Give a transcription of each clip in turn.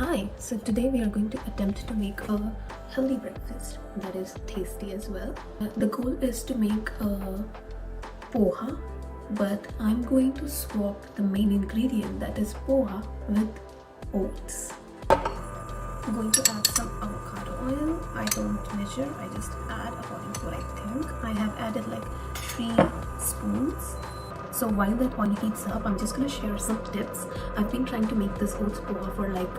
Hi, so today we are going to attempt to make a healthy breakfast that is tasty as well. The goal is to make a poha, but I'm going to swap the main ingredient, that is poha, with oats. I'm going to add some avocado oil. I don't measure, I just add according to what I think. I have added like 3 spoons. So while that oil heats up, I'm just going to share some tips. I've been trying to make this Oats Poha for like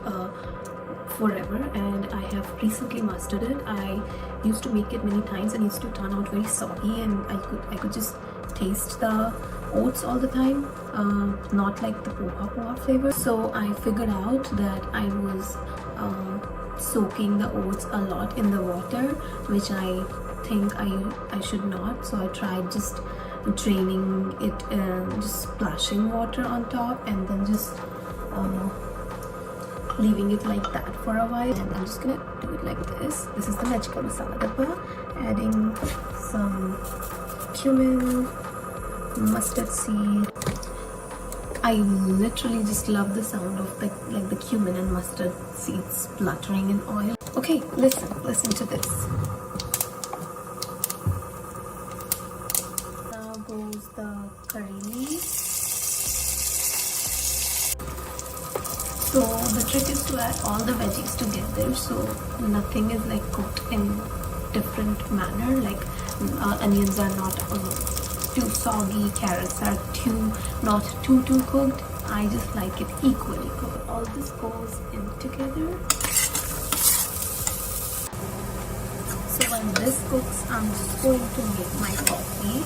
forever, and I have recently mastered it. I used to make it many times and it used to turn out very soggy, and I could just taste the oats all the time, not like the poha flavor. So I figured out that I was soaking the oats a lot in the water, which I think I should not. So I tried just draining it and just splashing water on top, and then just leaving it like that for a while. And I'm just gonna do it like this. This is the magical masala dabba. Adding some cumin, mustard seed. I literally just love the sound of like the cumin and mustard seeds spluttering in oil. Okay, listen to this. Goes the curry leaves. So the trick is to add all the veggies together, so nothing is like cooked in different manner. Like onions are not too soggy, carrots are not too cooked. I just like it equally cooked. All this goes in together. So when this cooks, I'm just going to make my coffee.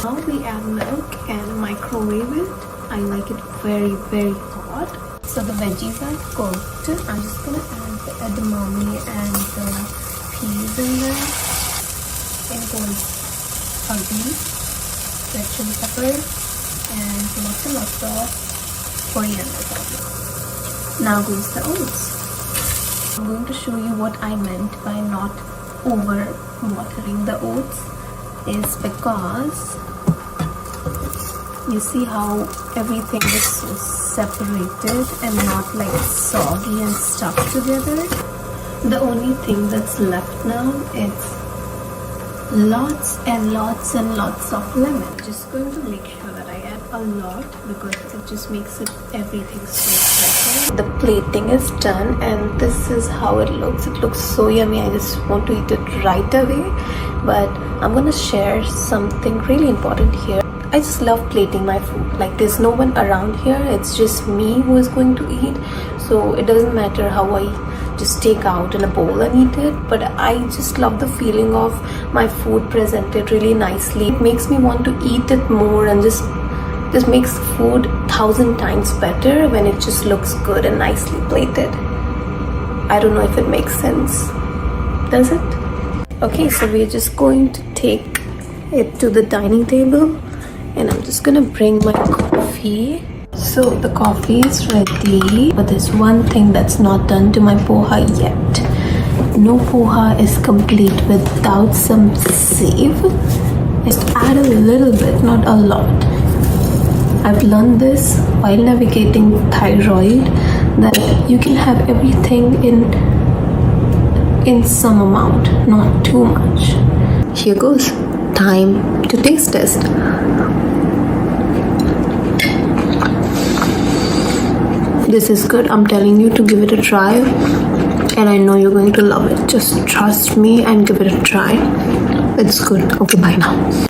Now we add milk and microwave it. I like it very hot. So the veggies are cooked. I'm just gonna add the edamame and the peas in there. It goes haldi, red chili pepper, and lots of coriander powder. Now goes the oats. I'm going to show you what I meant by not over watering the oats, is because you see how everything is so separated and not like soggy and stuck together. The only thing that's left now is lots and lots of lemon. Just going to make sure that I add a lot because it just makes everything so special. The plating is done and this is how it looks. It looks so yummy. I just want to eat it right away. But I'm gonna share something really important here. I just love plating my food. Like there's no one around here. It's just me who is going to eat. So it doesn't matter how I just take out in a bowl and eat it. But I just love the feeling of my food presented really nicely. It makes me want to eat it more, and just makes food 1,000 times better when it just looks good and nicely plated. I don't know if it makes sense. Does it? Okay, so we're just going to take it to the dining table, and I'm just gonna bring my coffee. So the coffee is ready, but there's one thing that's not done to my poha yet. No poha is complete without some save. Just add a little bit, not a lot. I've learned this while navigating thyroid, that you can have everything in some amount, not too much. Here goes. Time to taste test. This is good. I'm telling you to give it a try, and I know you're going to love it. Just trust me and give it a try. It's good. Okay, bye now.